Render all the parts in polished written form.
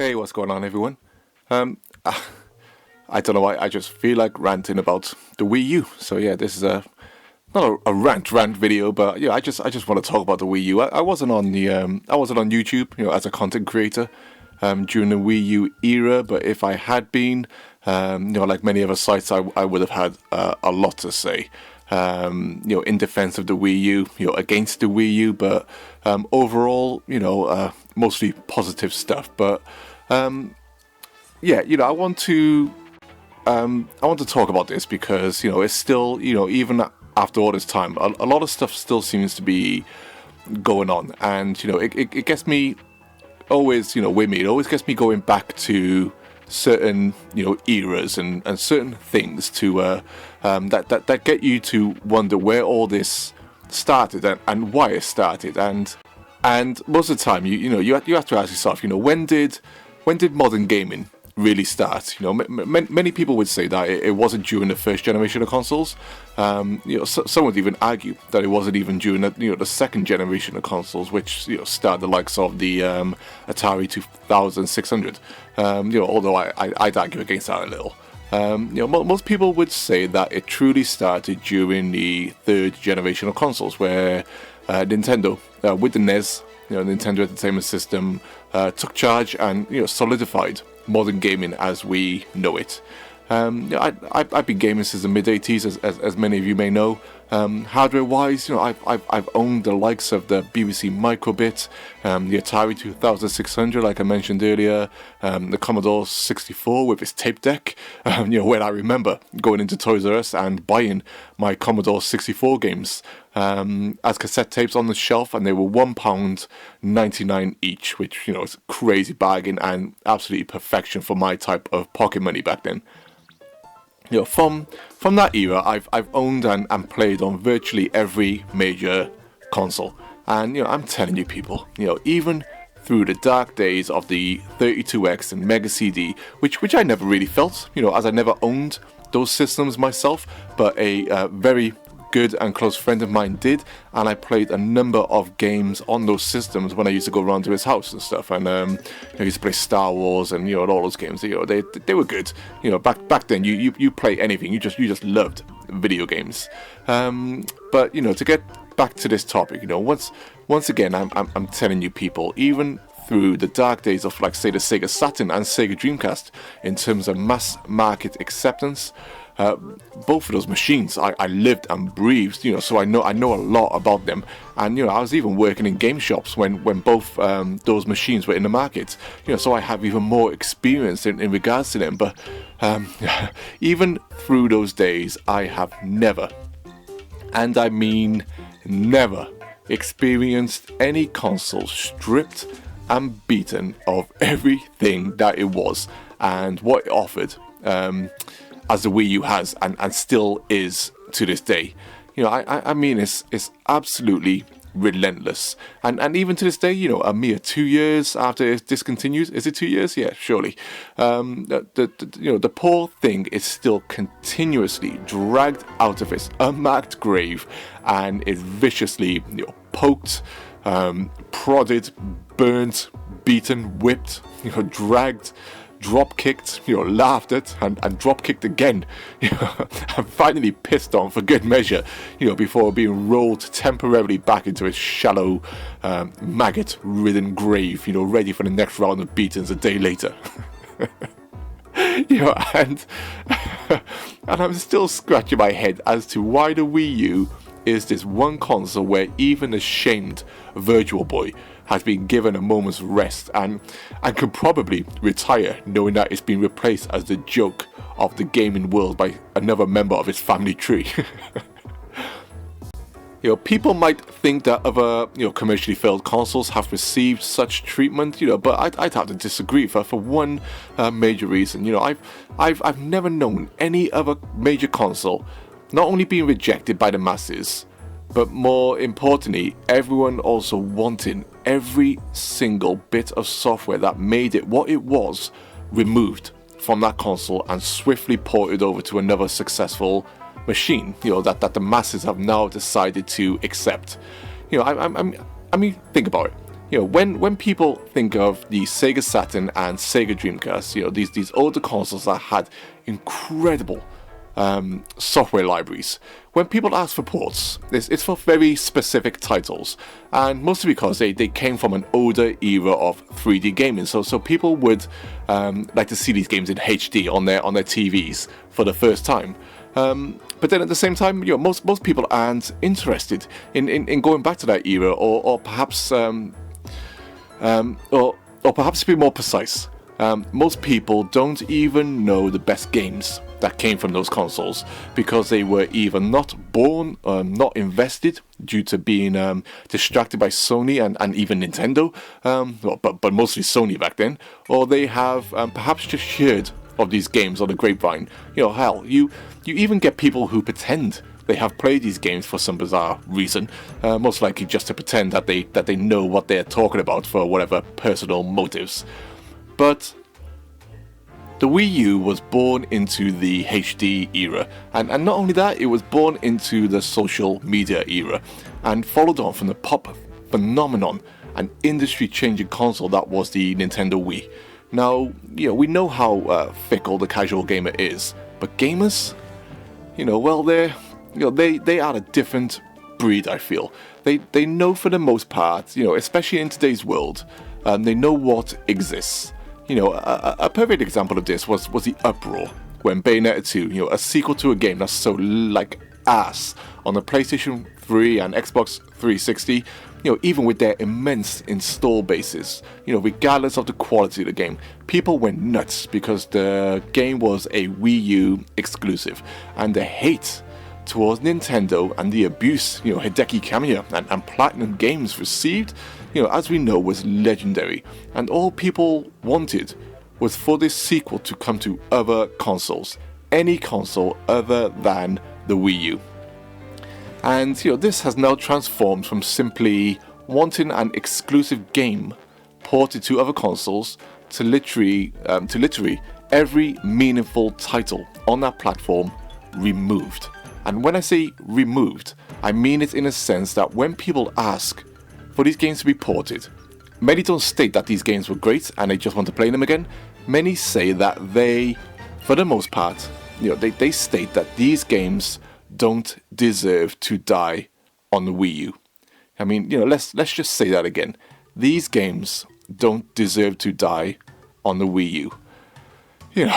Hey, what's going on, everyone? Um, I don't know why I just feel like ranting about the Wii U. So yeah, this is not a rant video, but yeah, I just want to talk about the Wii U. I wasn't on I wasn't on YouTube, as a content creator, during the Wii U era. But if I had been, like many other sites, I would have had a lot to say. In defense of the Wii U, against the Wii U, but overall, mostly positive stuff. But I want to talk about this because it's still, even after all this time, a lot of stuff still seems to be going on, and it gets me always, with me, it always gets me going back to certain eras and certain things to that get you to wonder where all this started and why it started, and most of the time you have to ask yourself, when did modern gaming really start? Many people would say that it wasn't during the first generation of consoles. Some would even argue that it wasn't even during the second generation of consoles, which started the likes of the Atari 2600. Although I'd argue against that a little. Most people would say that it truly started during the third generation of consoles, where Nintendo, with the NES, Nintendo Entertainment System, took charge and solidified modern gaming as we know it. I've been gaming since the mid '80s, as many of you may know. Hardware-wise, I've owned the likes of the BBC Microbit, the Atari 2600, like I mentioned earlier, the Commodore 64 with its tape deck. When I remember going into Toys R Us and buying my Commodore 64 games as cassette tapes on the shelf, and they were £1.99 each, which is a crazy bargain and absolutely perfection for my type of pocket money back then. From that era, I've owned and played on virtually every major console, and I'm telling you, people, even through the dark days of the 32X and Mega CD, which I never really felt, as I never owned those systems myself, but a very good and close friend of mine did, and I played a number of games on those systems when I used to go around to his house and stuff, and I used to play Star Wars and all those games. They were good. Back then you play anything. You just loved video games. But to get back to this topic, once again I'm telling you, people, even through the dark days of, like, say, the Sega Saturn and Sega Dreamcast, in terms of mass market acceptance, both of those machines I lived and breathed, so I know a lot about them. And I was even working in game shops when both those machines were in the market, so I have even more experience in regards to them. But even through those days, I have never, and I mean never, experienced any console stripped and beaten of everything that it was and what it offered, as the Wii U has and still is to this day. I mean, it's absolutely relentless, and even to this day, a mere 2 years after it's discontinued. Is it 2 years? Yeah, surely. The poor thing is still continuously dragged out of its unmarked grave and is viciously poked, prodded, burnt, beaten, whipped, dragged, drop kicked, laughed at, and drop kicked again, and finally pissed on for good measure, before being rolled temporarily back into its shallow, maggot-ridden grave, ready for the next round of beatings a day later. And I'm still scratching my head as to why the Wii U is this one console where even a shamed Virtual Boy has been given a moment's rest and can probably retire knowing that it's been replaced as the joke of the gaming world by another member of its family tree. People might think that other, commercially failed consoles have received such treatment, but I'd have to disagree for one major reason. I've never known any other major console not only being rejected by the masses, but more importantly, everyone also wanting every single bit of software that made it what it was removed from that console and swiftly ported over to another successful machine, that the masses have now decided to accept. I mean, think about it. When people think of the Sega Saturn and Sega Dreamcast, these older consoles that had incredible software libraries. When people ask for ports, it's for very specific titles, and mostly because they came from an older era of 3D gaming. So people would like to see these games in HD on their TVs for the first time. But then at the same time, most people aren't interested in going back to that era, or perhaps to be more precise, most people don't even know the best games that came from those consoles because they were either not born, not invested due to being distracted by Sony and even Nintendo, but mostly Sony back then, or they have perhaps just heard of these games on the grapevine. Hell, you even get people who pretend they have played these games for some bizarre reason, most likely just to pretend that they know what they're talking about for whatever personal motives. But the Wii U was born into the HD era, and not only that, it was born into the social media era, and followed on from the pop phenomenon and industry-changing console that was the Nintendo Wii. Now, we know how fickle the casual gamer is, but gamers, well, they are a different breed, I feel. They know for the most part, especially in today's world, they know what exists. A perfect example of this was the uproar when Bayonetta 2, a sequel to a game that sold like ass on the PlayStation 3 and Xbox 360, even with their immense install bases, regardless of the quality of the game, people went nuts because the game was a Wii U exclusive, and the hate towards Nintendo and the abuse, Hideki Kamiya and Platinum Games received, as we know, was legendary, and all people wanted was for this sequel to come to other consoles, any console other than the Wii U. And this has now transformed from simply wanting an exclusive game ported to other consoles to literally every meaningful title on that platform removed. And when I say removed, I mean it in a sense that when people ask for these games to be ported, many don't state that these games were great and they just want to play them again. Many say that they, for the most part, they state that these games don't deserve to die on the Wii U. I mean, let's just say that again. These games don't deserve to die on the Wii U.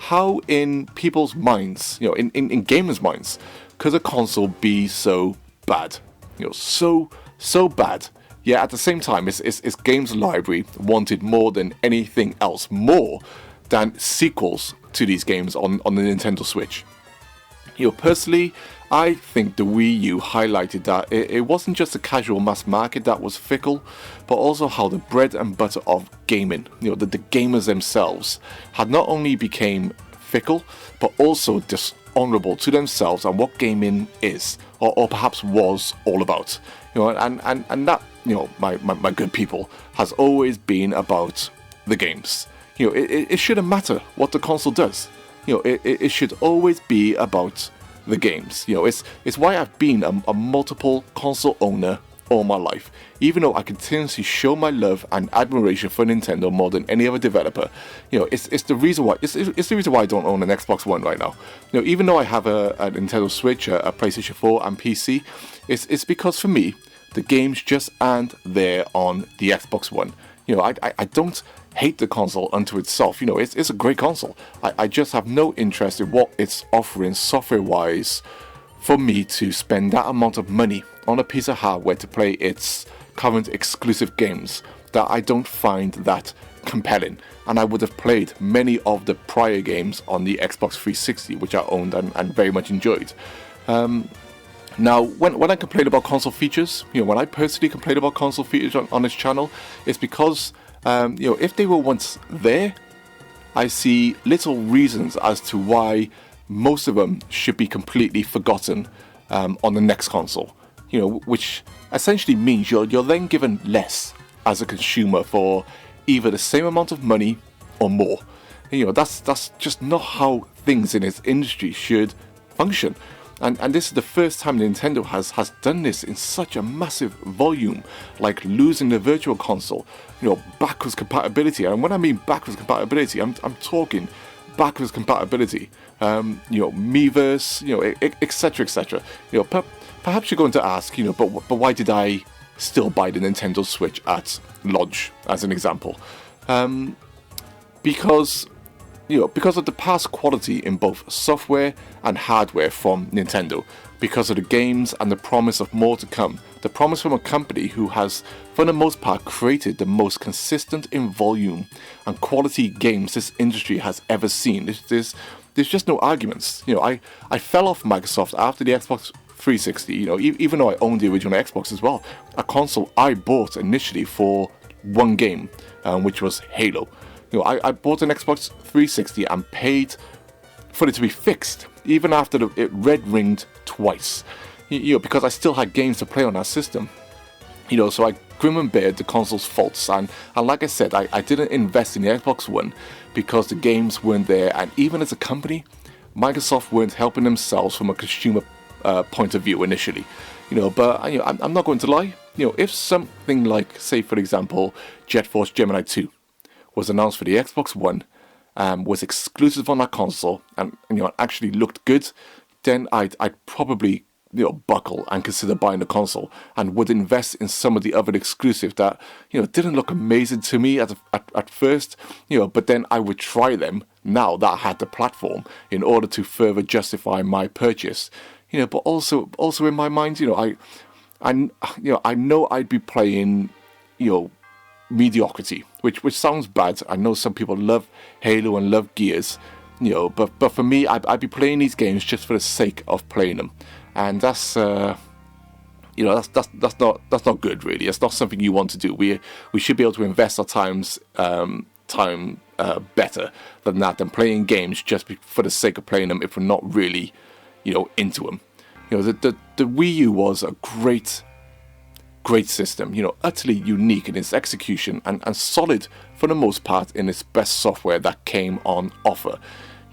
How in people's minds, in gamers' minds, could a console be so bad? So bad. Yet at the same time, its games library wanted more than anything else, more than sequels to these games on the Nintendo Switch. Personally, I think the Wii U highlighted that it wasn't just the casual mass market that was fickle, but also how the bread and butter of gaming, the gamers themselves, had not only became fickle, but also dishonorable to themselves and what gaming is, or perhaps was all about. And that, my good people, has always been about the games. It shouldn't matter what the console does. It should always be about the games. It's why I've been a multiple console owner all my life. Even though I continuously show my love and admiration for Nintendo more than any other developer, it's the reason why it's the reason why I don't own an Xbox One right now. Even though I have a Nintendo Switch, a PlayStation 4, and PC, it's because for me the games just aren't there on the Xbox One. I don't hate the console unto itself. It's a great console. I just have no interest in what it's offering software-wise for me to spend that amount of money on a piece of hardware to play its current exclusive games that I don't find that compelling. And I would have played many of the prior games on the Xbox 360, which I owned and very much enjoyed. Now, when I complain about console features, when I personally complain about console features on this channel, it's because, if they were once there, I see little reasons as to why most of them should be completely forgotten on the next console. Which essentially means you're then given less as a consumer for either the same amount of money or more. That's just not how things in this industry should function. And this is the first time Nintendo has done this in such a massive volume, like losing the Virtual Console, backwards compatibility. And when I mean backwards compatibility, I'm talking backwards compatibility, Miiverse, etc., etc. Perhaps you're going to ask, but why did I still buy the Nintendo Switch at launch, as an example? Because of the past quality in both software and hardware from Nintendo, because of the games and the promise of more to come, the promise from a company who has, for the most part, created the most consistent in volume and quality games this industry has ever seen. There's just no arguments. I fell off Microsoft after the Xbox 360, even though I owned the original Xbox as well, a console I bought initially for one game, which was Halo. I bought an Xbox 360 and paid for it to be fixed, even after it red ringed twice, because I still had games to play on that system. So I grim and bared the console's faults, and like I said, I didn't invest in the Xbox One because the games weren't there, and even as a company, Microsoft weren't helping themselves from a consumer point of view initially. But I'm not going to lie. If something like, say for example, Jet Force Gemini 2 was announced for the Xbox One, was exclusive on that console, and actually looked good, then I'd probably buckle and consider buying the console, and would invest in some of the other exclusives that didn't look amazing to me at first, but then I would try them now that I had the platform in order to further justify my purchase. But also in my mind, I know I'd be playing mediocrity, which sounds bad. I know some people love Halo and love Gears, but for me, I'd be playing these games just for the sake of playing them, and that's not good, really. It's not something you want to do. We should be able to invest our time better than that, than playing games just for the sake of playing them if we're not really into them. The Wii U was a great system, utterly unique in its execution and solid for the most part in its best software that came on offer.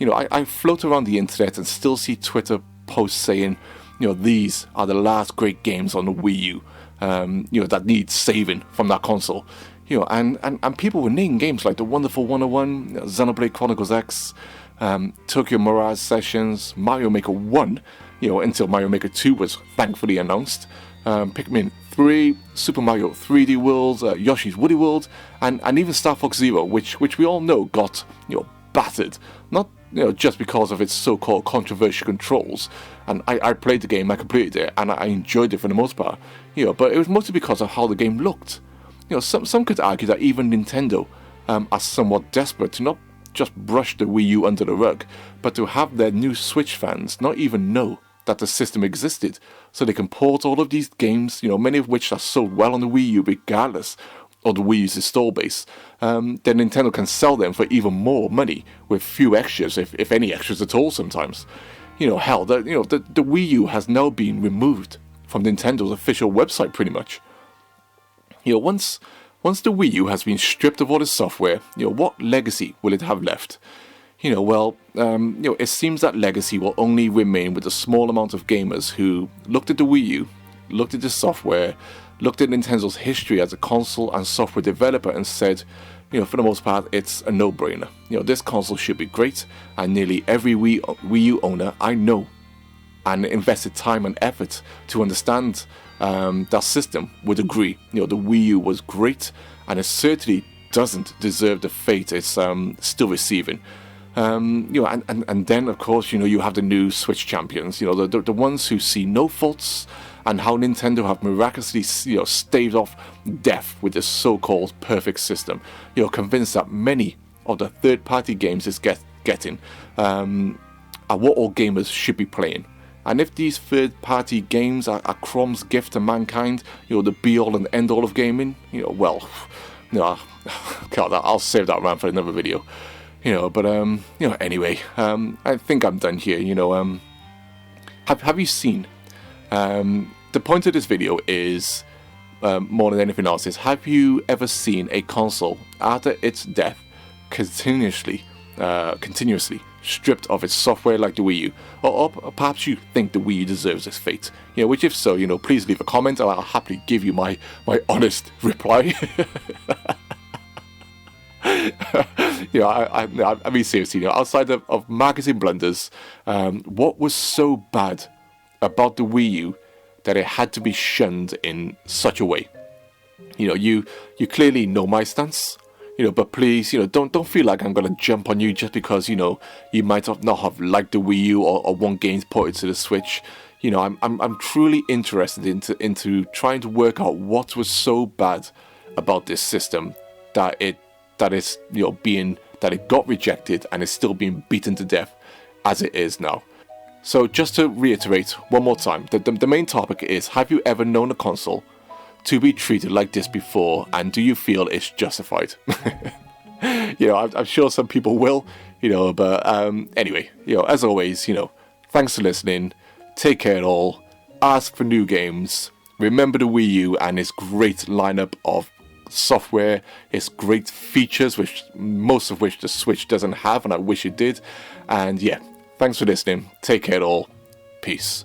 I float around the internet and still see Twitter posts saying, these are the last great games on the Wii U, that need saving from that console. And people were naming games like The Wonderful 101, Xenoblade Chronicles X, Tokyo Mirage Sessions, Mario Maker 1, until Mario Maker 2 was thankfully announced, Pikmin 3, Super Mario 3D World, Yoshi's Woolly World, and even Star Fox Zero, which we all know got battered, not just because of its so-called controversial controls. And I played the game, I completed it, and I enjoyed it for the most part. But it was mostly because of how the game looked. Some could argue that even Nintendo are somewhat desperate to not just brush the Wii U under the rug, but to have their new Switch fans not even know that the system existed, so they can port all of these games, many of which are sold well on the Wii U regardless of the Wii U's install base. Then Nintendo can sell them for even more money with few extras, if any extras at all sometimes. Hell, the Wii U has now been removed from Nintendo's official website pretty much. Once the Wii U has been stripped of all its software, what legacy will it have left? It seems that legacy will only remain with a small amount of gamers who looked at the Wii U, looked at the software, looked at Nintendo's history as a console and software developer and said, for the most part, it's a no-brainer. This console should be great, and nearly every Wii U owner I know and invested time and effort to understand that system would agree. The Wii U was great, and it certainly doesn't deserve the fate it's still receiving. And then of course you have the new Switch champions, the ones who see no faults, and how Nintendo have miraculously staved off death with this so-called perfect system. Convinced that many of the third-party games it's getting are what all gamers should be playing. And if these third-party games are Chrome's gift to mankind, the be-all and end-all of gaming, God, I'll save that rant for another video. Anyway, I think I'm done here. Have you seen? The point of this video is, more than anything else, is have you ever seen a console after its death continuously continuously stripped of its software like the Wii U, or perhaps you think the Wii U deserves this fate. Which if so, please leave a comment and I'll happily give you my honest reply. I mean seriously, outside of magazine blunders, what was so bad about the Wii U that it had to be shunned in such a way? You clearly know my stance. But please, don't feel like I'm gonna jump on you just because you might not have liked the Wii U or want games ported to the Switch. I'm truly interested into trying to work out what was so bad about this system that it got rejected and is still being beaten to death as it is now. So just to reiterate one more time, the main topic is: have you ever known a console to be treated like this before, and do you feel it's justified? I'm sure some people will, but anyway, as always, thanks for listening, take care all, ask for new games, remember the Wii U and its great lineup of software, its great features, most of which the Switch doesn't have, and I wish it did. And yeah, thanks for listening, take care all, peace.